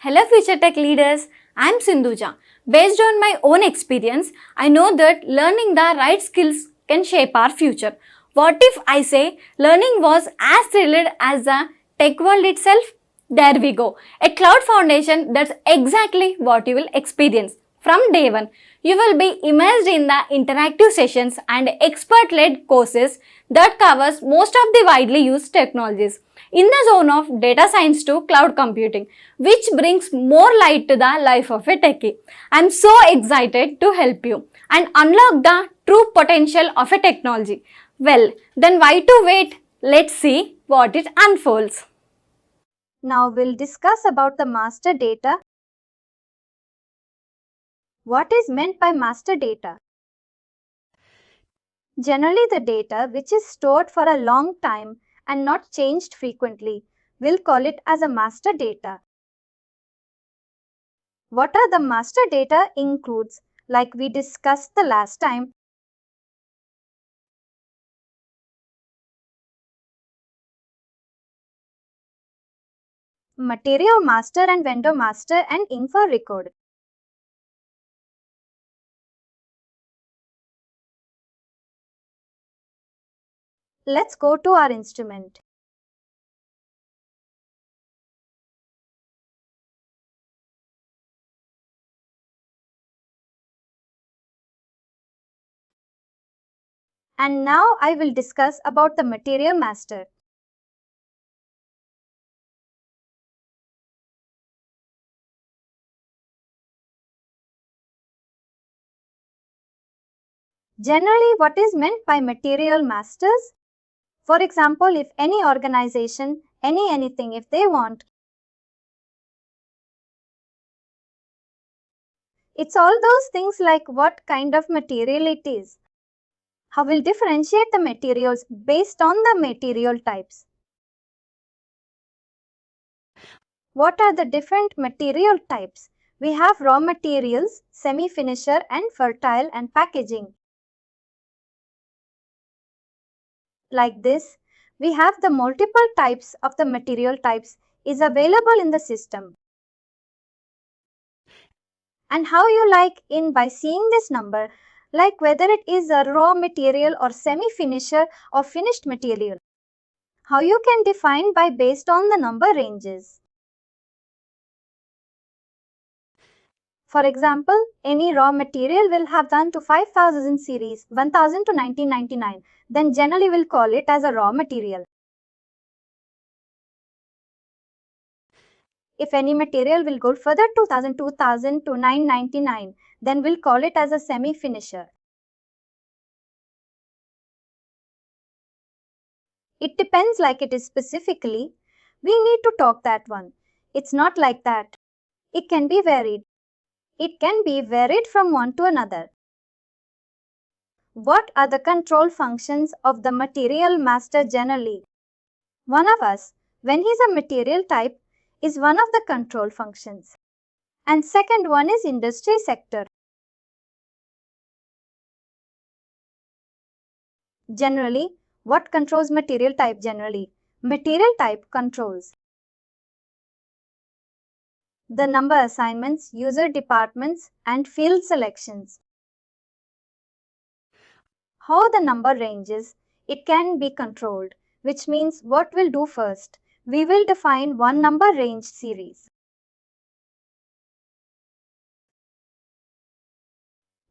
Hello future tech leaders, I am Sindhuja. Based on my own experience, I know that learning the right skills can shape our future. What if I say learning was as thrilled as the tech world itself? There we go. A cloud foundation, that's exactly what you will experience. From day one, you will be immersed in the interactive sessions and expert-led courses that covers most of the widely used technologies in the zone of data science to cloud computing, which brings more light to the life of a techie. I'm so excited to help you and unlock the true potential of a technology. Well, then why to wait? Let's see what it unfolds. Now we'll discuss about the master data. What is meant by master data? Generally, the data which is stored for a long time and not changed frequently, we'll call it as a master data. What are the master data includes, like we discussed the last time, material master and vendor master and info record. Let's go to our instrument. And now I will discuss about the material master. Generally, what is meant by material masters? For example, if any organization, anything, if they want, it's all those things like what kind of material it is. How we'll differentiate the materials based on the material types. What are the different material types? We have raw materials, semi-finisher and fertile and packaging. Like this, we have the multiple types of the material types is available in the system. And how you like in by seeing this number, like whether it is a raw material or semi-finisher or finished material. How you can define by based on the number ranges. For example, any raw material will have 1 to 5000 series, 1000 to 1999. Then generally we'll call it as a raw material. If any material will go further 2000 to 999, then we'll call it as a semi-finisher. It depends like it is specifically. We need to talk that one. It's not like that. It can be varied. It can be varied from one to another. What are the control functions of the material master generally? One of us, when he's a material type, is one of the control functions. And second one is industry sector. Generally, what controls material type generally? Material type controls the number assignments, user departments, and field selections. How the number ranges, it can be controlled, which means what we'll do first. We will define one number range series.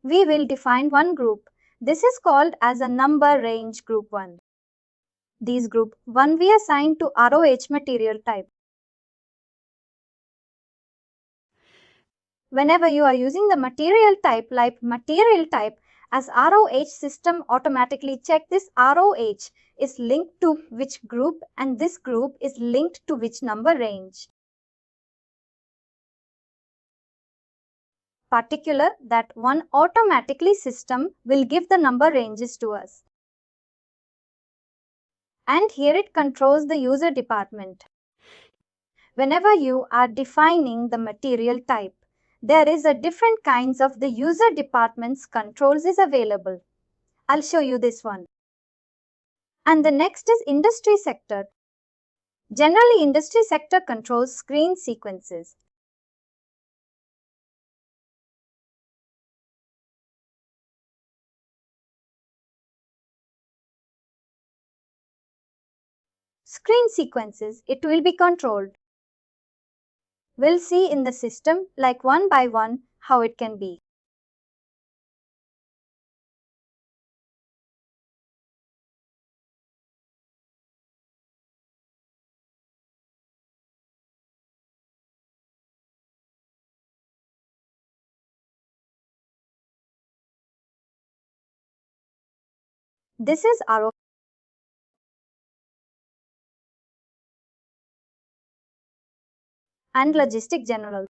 We will define one group. This is called as a number range group 1. These group 1 we assign to ROH material type. Whenever you are using the material type like material type as ROH, system automatically check this ROH is linked to which group and this group is linked to which number range. Particular that one automatically system will give the number ranges to us. And here it controls the user department. Whenever you are defining the material type, there is a different kinds of the user departments controls is available. I'll show you this one. And the next is industry sector. Generally, industry sector controls screen sequences. screen sequences, it will be controlled. We'll see in the system, like one by one, how it can be. This is our and logistic general.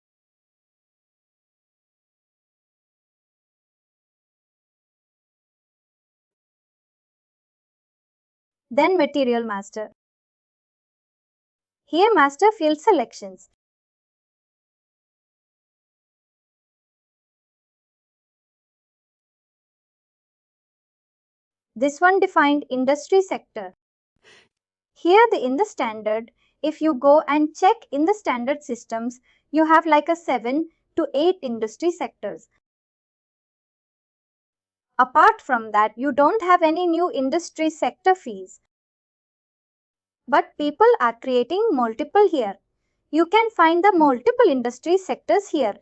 Then material master. Here master field selections. This one defined industry sector. Here in the standard, if you go and check in the standard systems, you have like a 7 to 8 industry sectors. Apart from that, you don't have any new industry sector fees. But people are creating multiple here. You can find the multiple industry sectors here.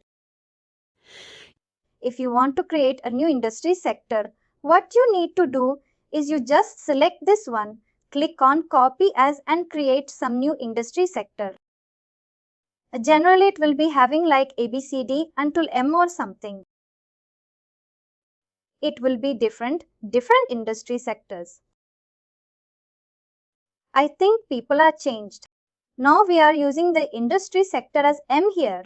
If you want to create a new industry sector, what you need to do is you just select this one, click on copy as and create some new industry sector. Generally, it will be having like ABCD until M or something. It will be different industry sectors. I think people are changed. Now we are using the industry sector as M here.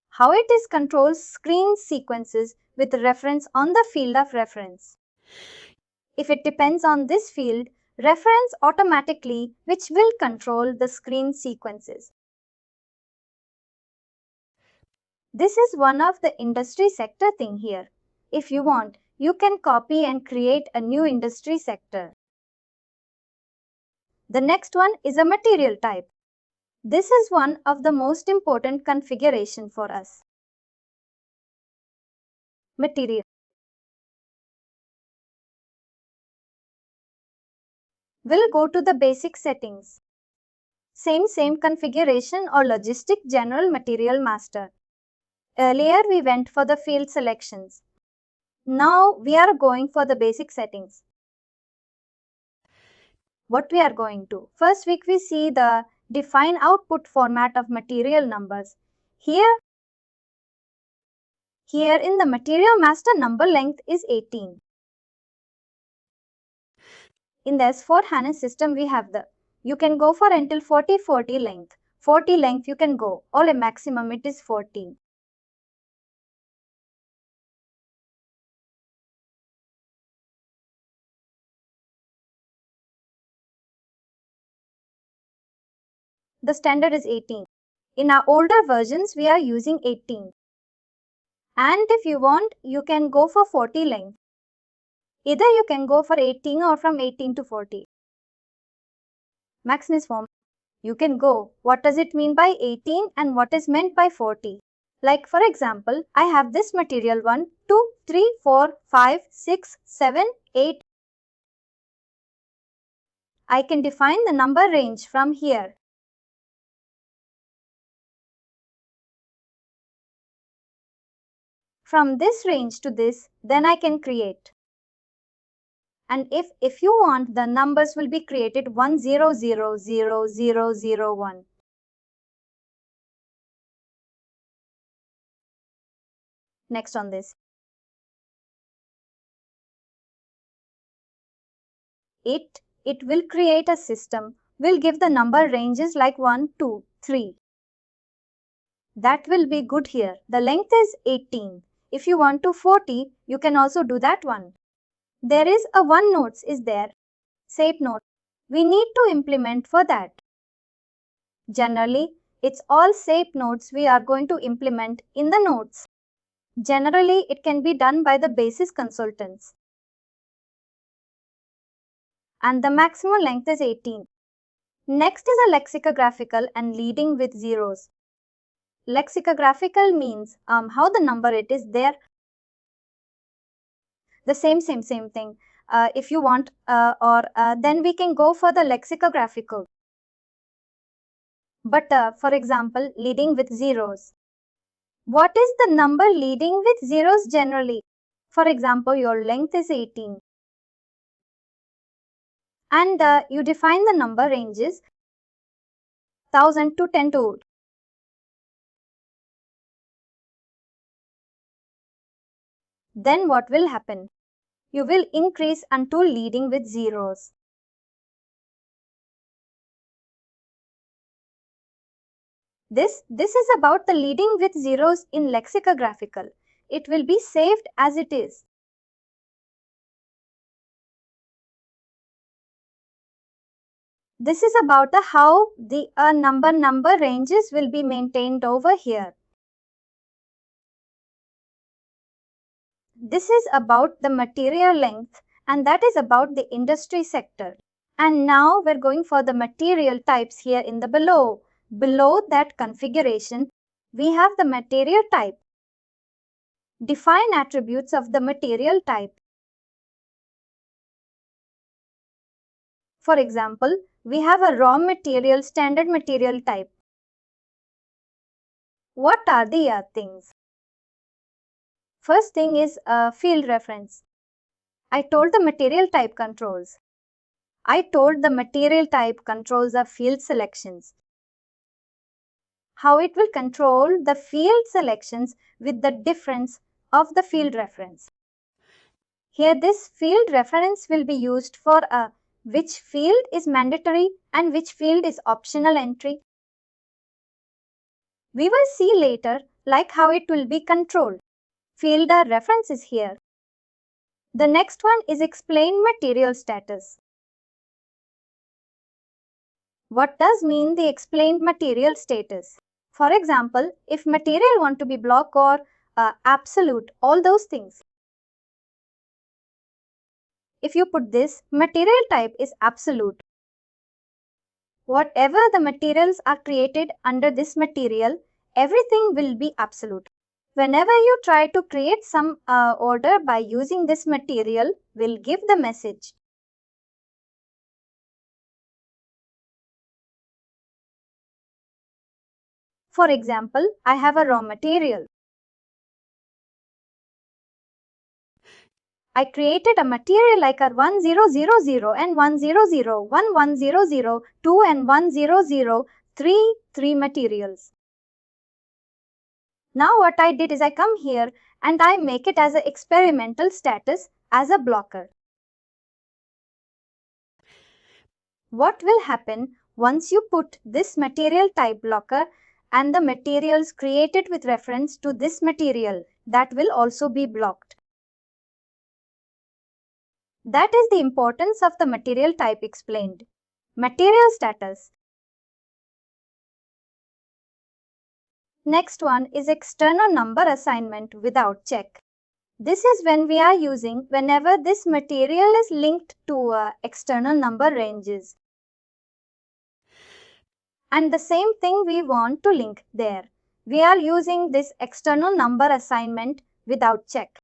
How it is controls screen sequences with reference on the field of reference. If it depends on this field, reference automatically which will control the screen sequences. This is one of the industry sector thing here. If you want, you can copy and create a new industry sector. The next one is a material type. This is one of the most important configuration for us. Material. We'll go to the basic settings. Same configuration or logistic general material master. Earlier we went for the field selections. Now we are going for the basic settings. What we are going to? First week we see the define output format of material numbers. Here in the material master number length is 18. In the S/4HANA system we have you can go for until 40 length. 40 length you can go, or a maximum it is 14. The standard is 18. In our older versions we are using 18. And if you want, you can go for 40 length. Either you can go for 18 or from 18 to 40. Maximus form. You can go. What does it mean by 18 and what is meant by 40? Like for example, I have this material 1, 2, 3, 4, 5, 6, 7, 8. I can define the number range from here. From this range to this, then I can create. And if you want, the numbers will be created 10000001. Next on this. It will create a system, will give the number ranges like 1, 2, 3. That will be good here. The length is 18. If you want to 40, you can also do that one. There is a one notes is there. SAP note. We need to implement for that. Generally, it's all SAP notes we are going to implement in the notes. Generally, it can be done by the basis consultants. And the maximum length is 18. Next is a lexicographical and leading with zeros. Lexicographical means how the number it is there. The same thing. if you want, or then we can go for the lexicographical. But for example, leading with zeros. What is the number leading with zeros generally? For example, your length is 18. And you define the number ranges 1000 to 10 to. Then what will happen? You will increase until leading with zeros. This is about the leading with zeros in lexicographical. It will be saved as it is. This is about how the number ranges will be maintained over here. This is about the material length, and that is about the industry sector. And now we're going for the material types here in the below. Below that configuration, we have the material type. Define attributes of the material type. For example, we have a raw material standard material type. What are the things? First thing is field reference. I told the material type controls. I told the material type controls are field selections. How it will control the field selections with the difference of the field reference. Here this field reference will be used for which field is mandatory and which field is optional entry. We will see later like how it will be controlled. Field reference is here. The next one is explain material status. What does mean the explained material status? For example, if material want to be block or absolute, all those things. If you put this, material type is absolute. Whatever the materials are created under this material, everything will be absolute. Whenever you try to create some order by using this material, will give the message. For example, I have a raw material. I created a material like a 1000 and 100, 11002 and 1003, three materials. Now what I did is I come here and I make it as an experimental status as a blocker. What will happen once you put this material type blocker and the materials created with reference to this material, that will also be blocked. That is the importance of the material type explained. Material status. Next one is external number assignment without check. This is when we are using whenever this material is linked to external number ranges. And the same thing we want to link there. We are using this external number assignment without check.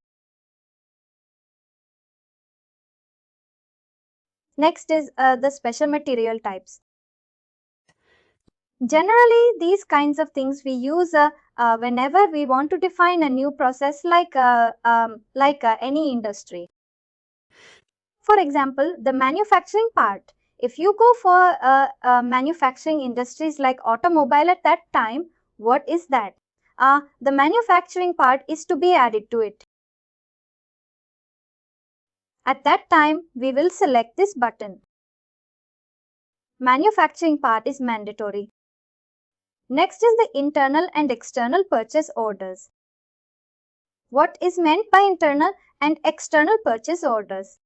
Next is the special material types. Generally, these kinds of things we use whenever we want to define a new process like any industry. For example, the manufacturing part. If you go for manufacturing industries like automobile at that time, what is that? The manufacturing part is to be added to it. At that time, we will select this button. Manufacturing part is mandatory. Next is the internal and external purchase orders. What is meant by internal and external purchase orders?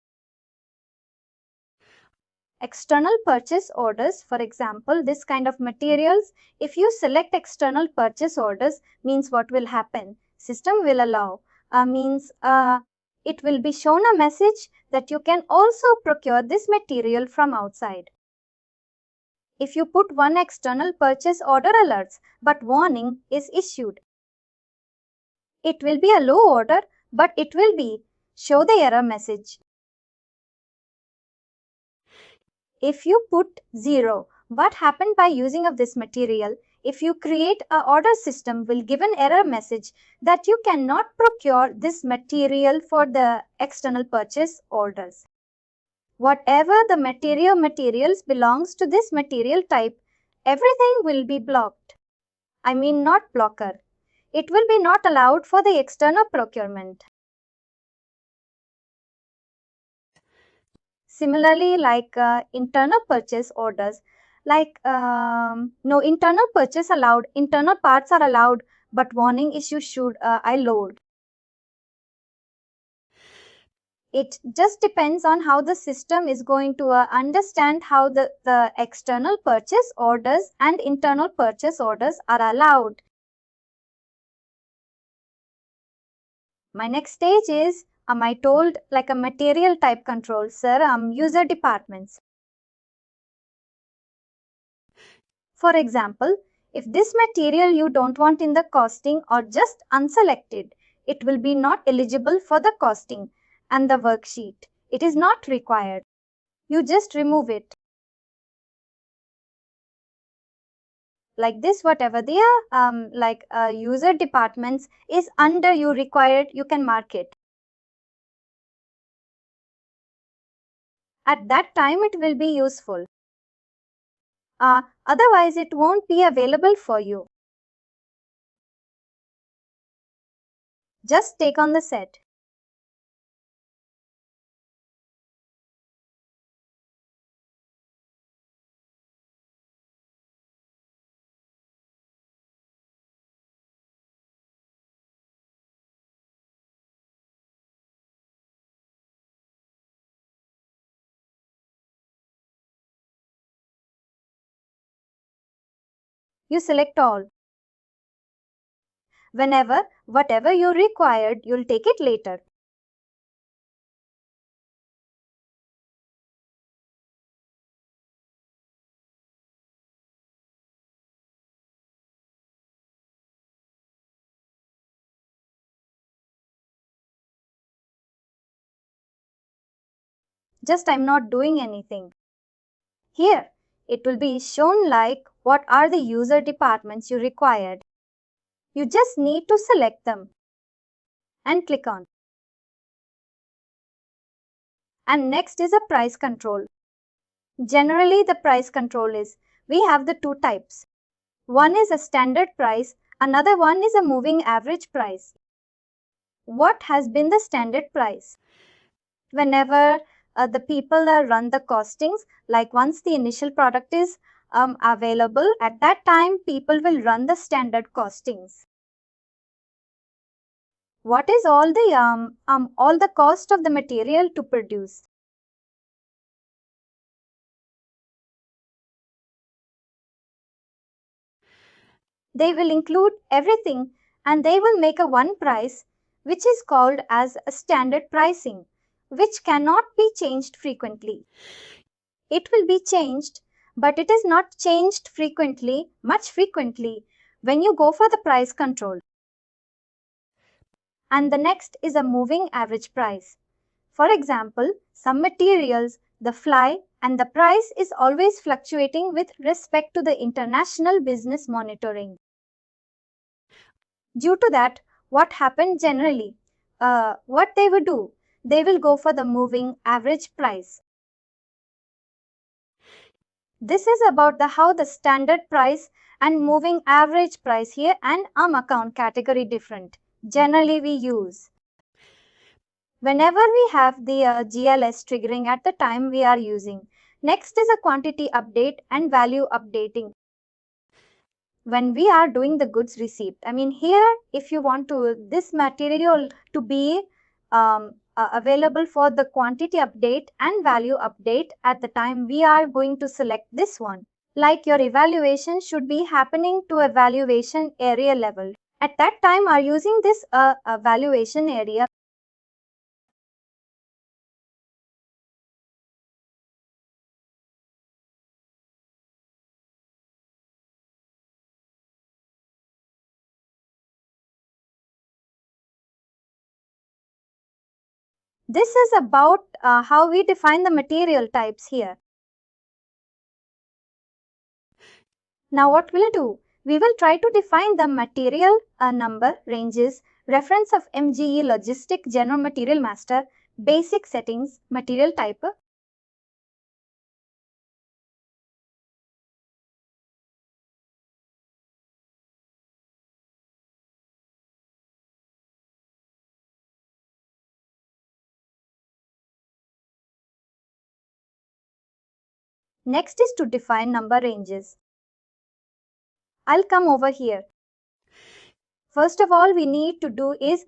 External purchase orders, for example, this kind of materials, if you select external purchase orders, means what will happen? System will allow, it will be shown a message that you can also procure this material from outside. If you put one external purchase order alerts, but warning is issued. It will be a low order, but it will be show the error message. If you put 0, what happened by using of this material? If you create a order system will give an error message that you cannot procure this material for the external purchase orders. Whatever the materials belongs to this material type, everything will be blocked. I mean not blocker. It will be not allowed for the external procurement. Similarly, like internal purchase orders, like no internal purchase allowed, internal parts are allowed, but warning issue should I load. It just depends on how the system is going to understand how the external purchase orders and internal purchase orders are allowed. My next stage is, I told like a material type control, sir, user departments. For example, if this material you don't want in the costing or just unselected, it will be not eligible for the costing and the worksheet. It is not required. You just remove it. Like this, whatever the user departments is under you required, you can mark it. At that time, it will be useful. Otherwise, it won't be available for you. Just take on the set. You select all. Whenever, whatever you required, you'll take it later. Just I'm not doing anything. Here, it will be shown like what are the user departments you required. You just need to select them and click on. And next is a price control. Generally, the price control is, we have the two types. One is a standard price, another one is a moving average price. What has been the standard price? Whenever the people run the costings, like once the initial product is available, at that time people will run the standard costings. What is all the cost of the material to produce? They will include everything and they will make a one price which is called as a standard pricing, which cannot be changed frequently. It will be changed, but it is not changed frequently, much frequently, when you go for the price control. And the next is a moving average price. For example, some materials, the fly and the price is always fluctuating with respect to the international business monitoring. Due to that, what happened generally? What they would do? They will go for the moving average price. This is about how the standard price and moving average price here and account category different. Generally we use. Whenever we have the GLS triggering at the time we are using. Next is a quantity update and value updating. When we are doing the goods receipt, here if you want to this material to be available for the quantity update and value update, at the time we are going to select this one. Like your evaluation should be happening to evaluation area level. At that time are using this evaluation area. This is about how we define the material types here. Now what we'll do? We will try to define the material number ranges, reference of MGE Logistic General Material Master, basic settings, material type. Next is to define number ranges. I'll come over here. First of all, we need to do is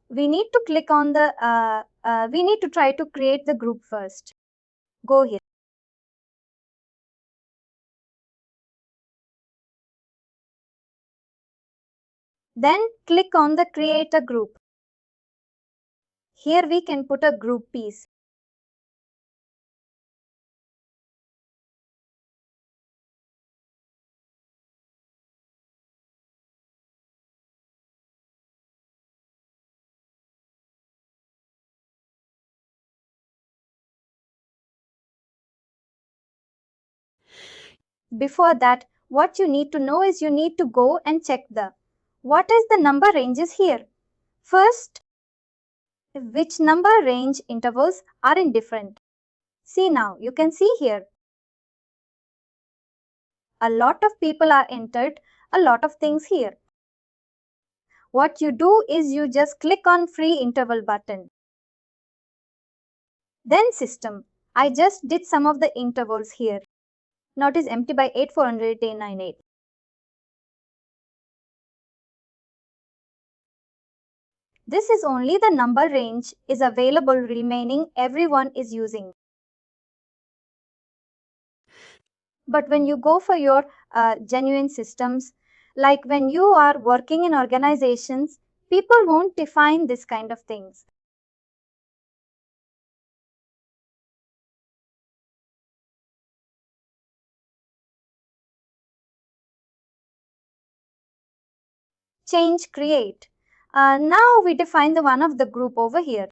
we need to click on the we need to try to create the group first. Go here. Then click on the create a group. Here we can put a group piece. Before that, what you need to know is you need to go and check what is the number ranges here. First, which number range intervals are indifferent. See now, you can see here. A lot of people are entered a lot of things here. What you do is you just click on free interval button. Then system. I just did some of the intervals here. Now it is empty by 8498. This is only the number range is available remaining everyone is using. But when you go for your genuine systems, like when you are working in organizations, people won't define this kind of things. Change create. Now we define the one of the group over here.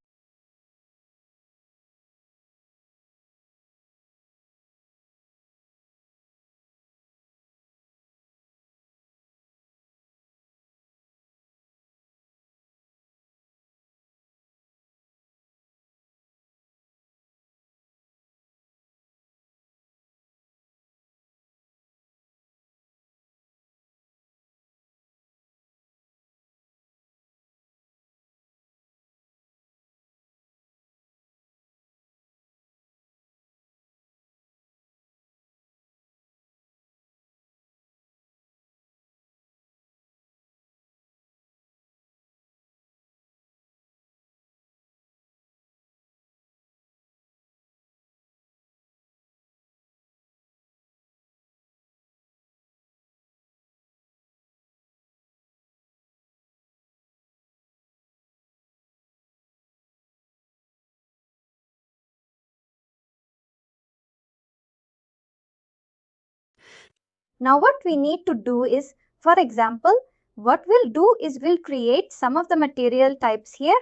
Now what we need to do is, for example, what we'll do is we'll create some of the material types here.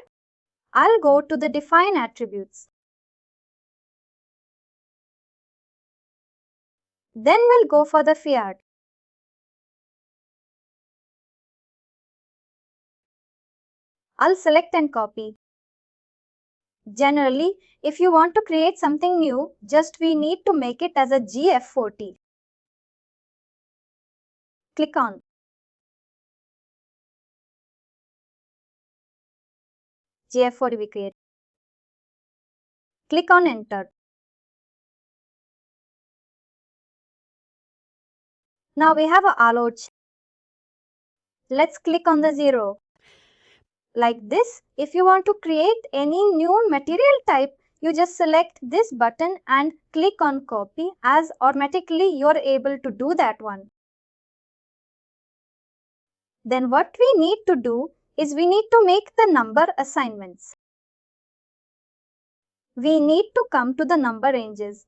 I'll go to the define attributes. Then we'll go for the fiat. I'll select and copy. Generally, if you want to create something new, just we need to make it as a GF40. Click on. GF40 we create. Click on enter. Now we have a allowed. Let's click on the 0. Like this, if you want to create any new material type, you just select this button and click on copy, as automatically you're able to do that one. Then what we need to do is we need to make the number assignments. We need to come to the number ranges.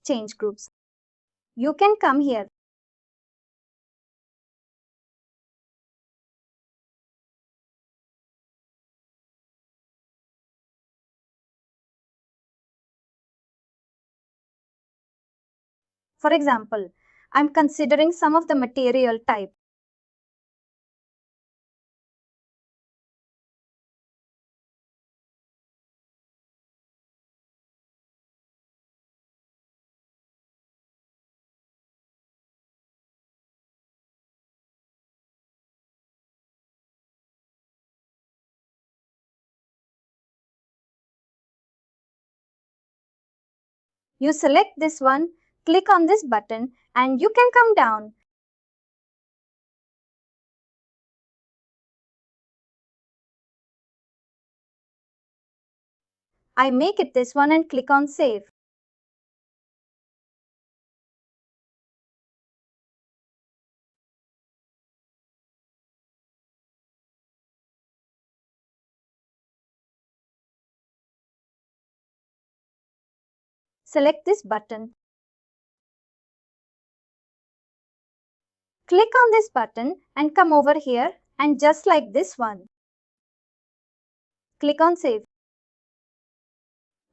Change groups. You can come here. For example, I'm considering some of the material type. You select this one, click on this button, and you can come down. I make it this one and click on Save. Select this button. Click on this button and come over here, and just like this one, click on Save.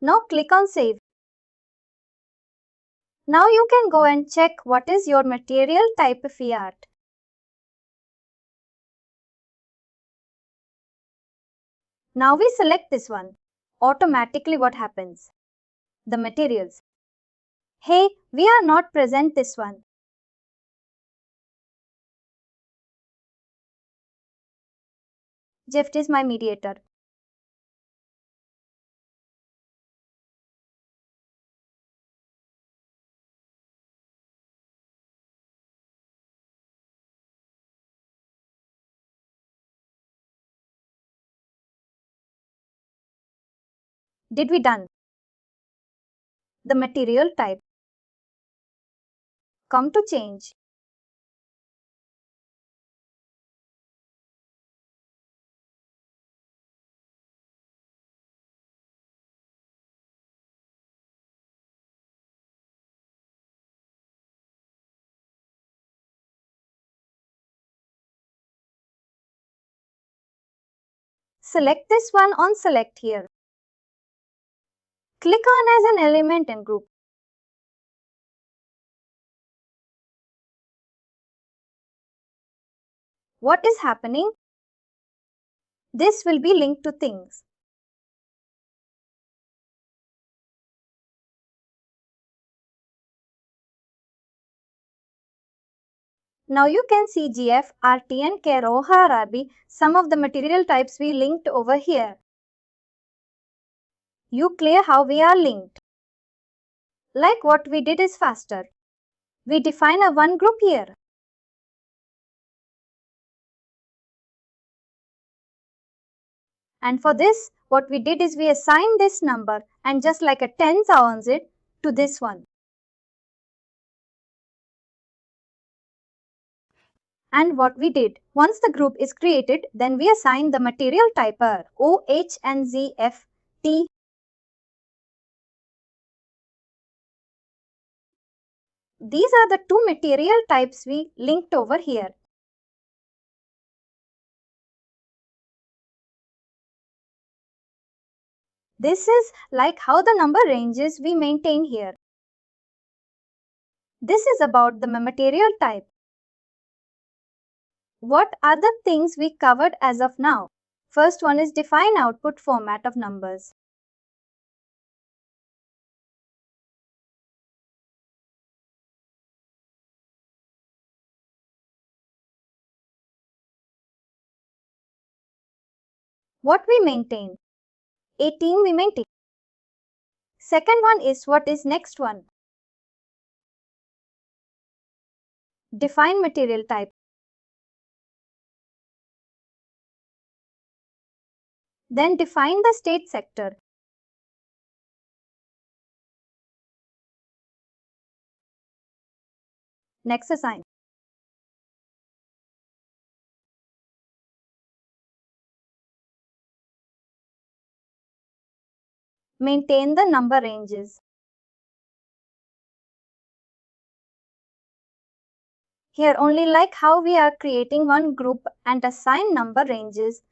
Now click on Save. Now you can go and check what is your material type fiat. Now we select this one. Automatically what happens? The materials. Hey, we are not present this one. Jeff is my mediator. Did we done? The material type. Come to change. Select this one on Select here. Click on as an element and group. What is happening? This will be linked to things. Now you can see GF, RT and Kero Harabi, some of the material types we linked over here. You clear how we are linked. Like what we did is faster. We define a one group here. And for this, what we did is we assigned this number and just like a 10 sounds it to this one. And what we did, once the group is created, then we assign the material type O, H and Z, F, T. These are the two material types we linked over here. This is like how the number ranges we maintain here. This is about the material type. What are the things we covered as of now? First one is define output format of numbers. What we maintain? 18 we maintain. Second one is what is next one? Define material type. Then define the state sector. Next assign. Maintain the number ranges. Here only like how we are creating one group and assign number ranges.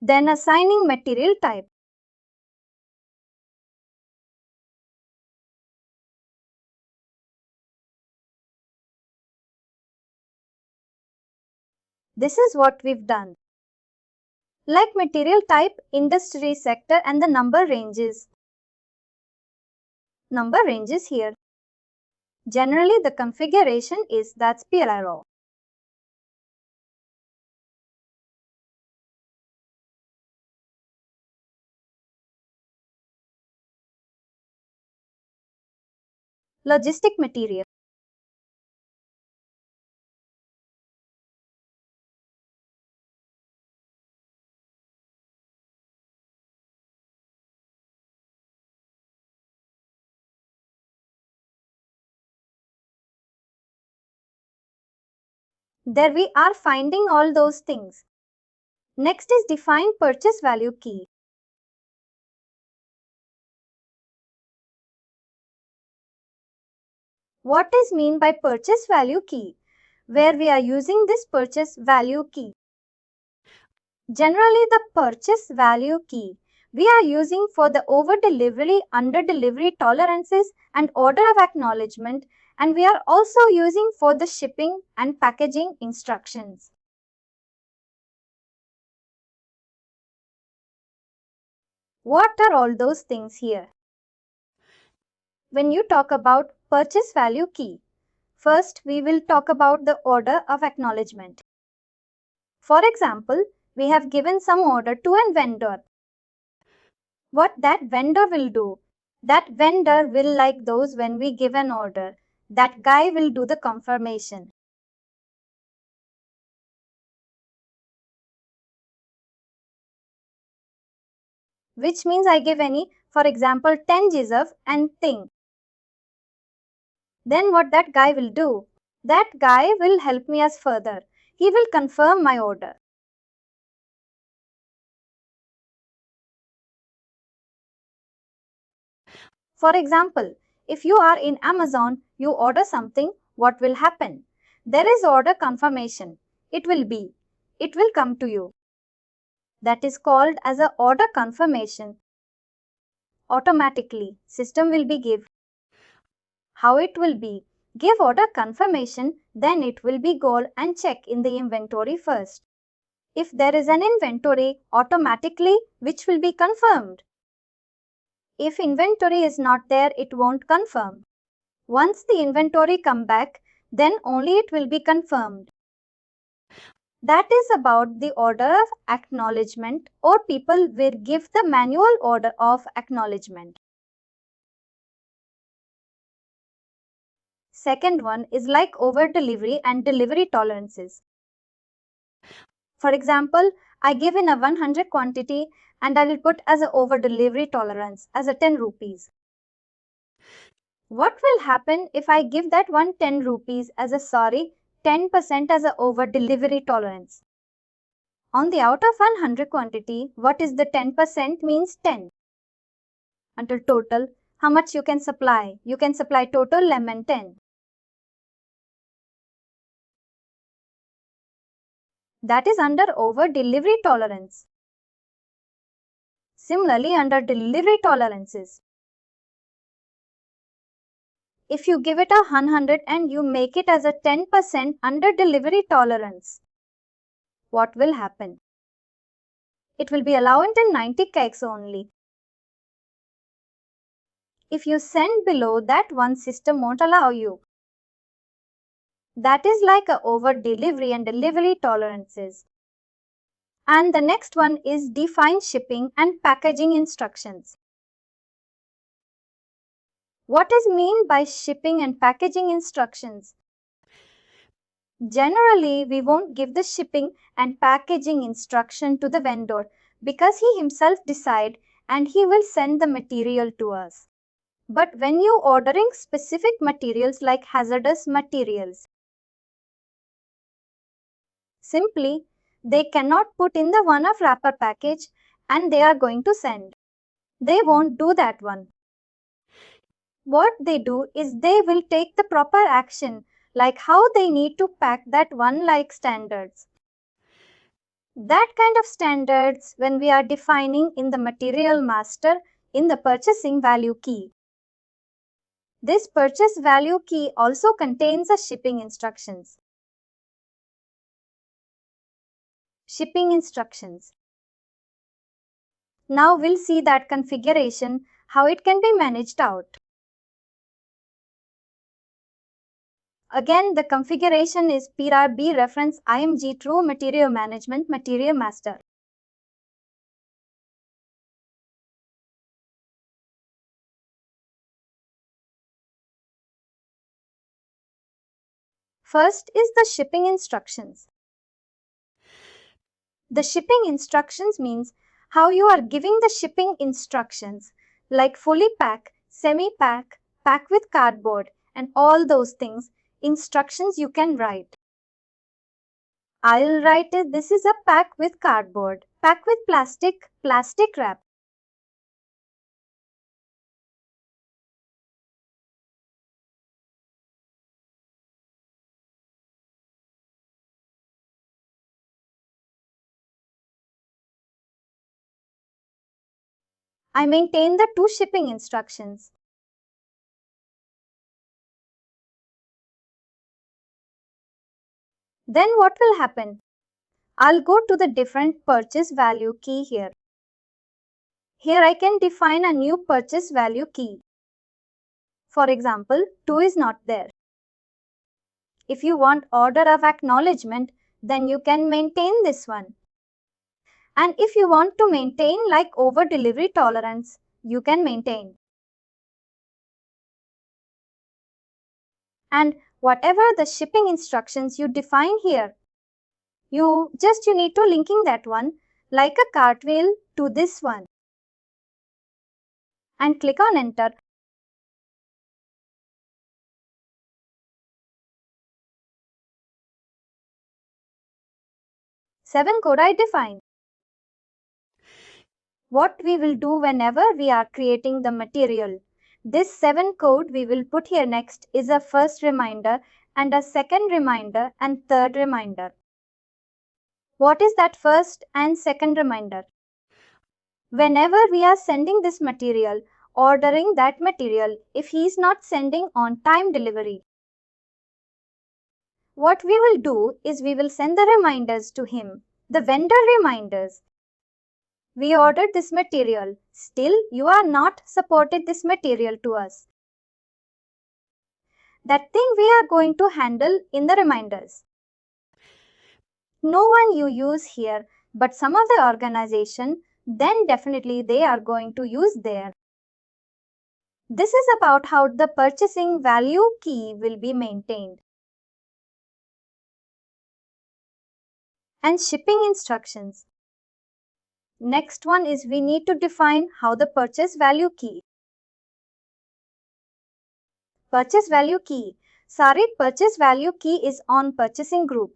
Then assigning material type. This is what we've done. Like material type, industry sector and the number ranges. Number ranges here. Generally, the configuration is that's PLRO. Logistic material. There we are finding all those things. Next is define purchase value key. What is mean by purchase value key? Where we are using this purchase value key. Generally, the purchase value key we are using for the over delivery, under delivery tolerances and order of acknowledgement, and we are also using for the shipping and packaging instructions. What are all those things here? When you talk about purchase value key, first we will talk about the order of acknowledgement. For example, we have given some order to a vendor. What that vendor will do? That vendor will, like those when we give an order, that guy will do the confirmation. Which means I give any, for example, 10 Gs of and thing. Then what that guy will do? That guy will help me as further. He will confirm my order. For example, if you are in Amazon, you order something, what will happen? There is order confirmation. It will come to you. That is called as a order confirmation. Automatically, system will be give. How it will be? Give order confirmation, then it will be go and check in the inventory first. If there is an inventory, automatically which will be confirmed. If inventory is not there, it won't confirm. Once the inventory come back, then only it will be confirmed. That is about the order of acknowledgement, or people will give the manual order of acknowledgement. Second one is like over delivery and delivery tolerances. For example, I give in a 100 quantity and I will put as a over delivery tolerance as a 10 rupees. What will happen if I give that one 10 rupees as a 10% as a over delivery tolerance? On the out of 100 quantity, what is the 10% means 10. Until total, how much you can supply? You can supply total lemon 10. That is under over delivery tolerance. Similarly, under delivery tolerances, if you give it a 100 and you make it as a 10% under delivery tolerance, what will happen? It will be allowed in 90 cakes only. If you send below that, one system won't allow you. That is like a over delivery and delivery tolerances. And the next one is define shipping and packaging instructions. What is mean by shipping and packaging instructions? Generally, we won't give the shipping and packaging instruction to the vendor because he himself decide and he will send the material to us. But when you ordering specific materials like hazardous materials, simply they cannot put in the one of wrapper package and they are going to send. They won't do that one. What they do is they will take the proper action like how they need to pack that one like standards. That kind of standards when we are defining in the material master in the purchasing value key. This purchase value key also contains the shipping instructions. Shipping instructions. Now we'll see that configuration, how it can be managed out. Again, the configuration is PRB reference IMG True Material Management Material Master. First is the shipping instructions. The shipping instructions means how you are giving the shipping instructions like fully pack, semi-pack, pack with cardboard and all those things, instructions you can write. I'll write it, this is a pack with cardboard, pack with plastic wrap. I maintain the two shipping instructions. Then what will happen? I'll go to the different purchase value key here. Here I can define a new purchase value key. For example, 2 is not there. If you want order of acknowledgement, then you can maintain this one. And if you want to maintain like over delivery tolerance, you can maintain. And whatever the shipping instructions you define here, you need to linking that one like a cartwheel to this one. And click on enter. Seven code I define. What we will do whenever we are creating the material. This 7 code we will put here next is a first reminder and a second reminder and third reminder. What is that first and second reminder? Whenever we are sending this material, ordering that material, if he is not sending on time delivery, what we will do is we will send the reminders to him, the vendor reminders. We ordered this material. Still, you are not supported this material to us. That thing we are going to handle in the reminders. No one you use here, but some of the organization, then definitely they are going to use there. This is about how the purchasing value key will be maintained. And shipping instructions. Next one is we need to define how the purchase value key. Purchase value key. Sarit, purchase value key is on purchasing group.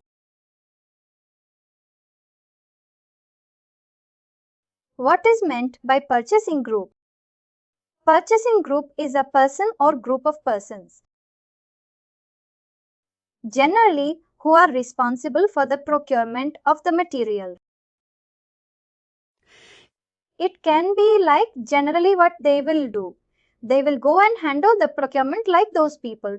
What is meant by purchasing group? Purchasing group is a person or group of persons, generally who are responsible for the procurement of the material. It can be like generally what they will do. They will go and handle the procurement like those people,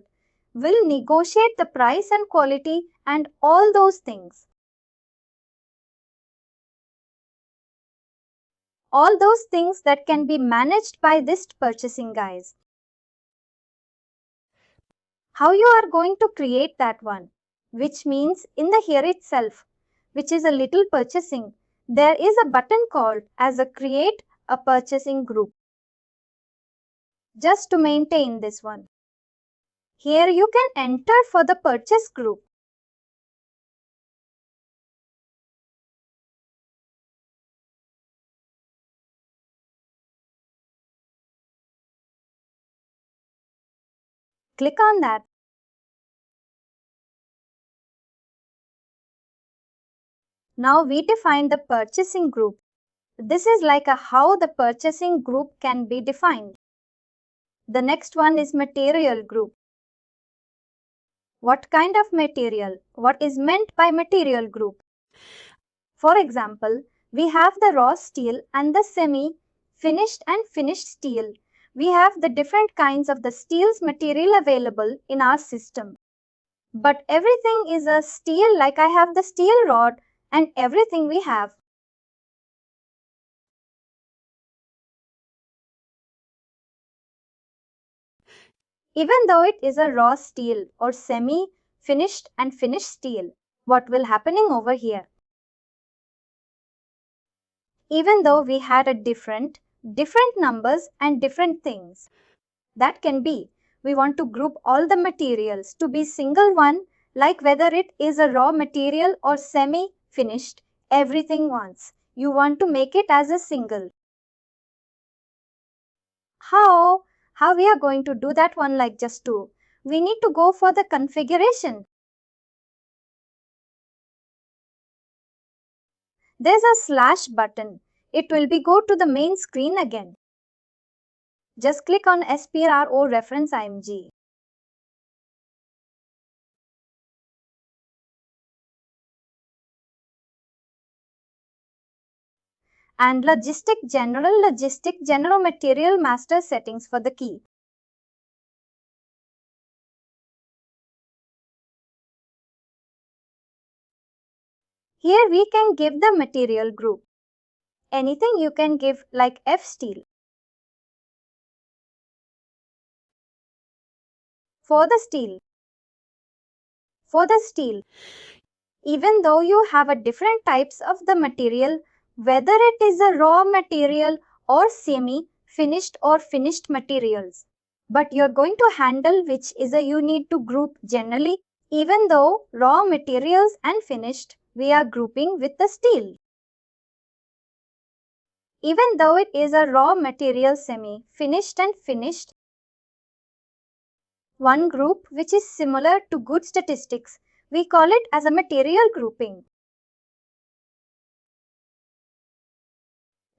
will negotiate the price and quality and all those things. All those things that can be managed by this purchasing guys. How you are going to create that one, which means in the here itself, which is a little purchasing, there is a button called as a create a purchasing group. Just to maintain this one. Here you can enter for the purchase group. Click on that. Now we define the purchasing group. This is like a how the purchasing group can be defined. The next one is material group. What kind of material? What is meant by material group? For example, we have the raw steel and the semi-finished and finished steel. We have the different kinds of the steel's material available in our system. But everything is a steel, like I have the steel rod and everything we have. Even though it is a raw steel or semi-finished and finished steel, what will happening over here? Even though we had a different numbers and different things. That can be, we want to group all the materials to be single one, like whether it is a raw material or semi-finished, everything once. You want to make it as a single. How? How we are going to do that one like just two? We need to go for the configuration. There's a slash button. It will be go to the main screen again. Just click on SPRO reference IMG. And logistic general material master settings for the key. Here we can give the material group. Anything you can give like F steel. For the steel, even though you have a different types of the material, whether it is a raw material or semi-finished or finished materials, but you're going to handle which is a you need to group generally, even though raw materials and finished, we are grouping with the steel. Even though it is a raw material semi-finished and finished, one group which is similar to good statistics, we call it as a material grouping.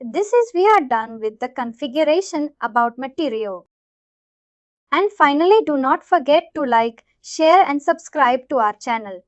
This is we are done with the configuration about material. And finally, do not forget to like, share and subscribe to our channel.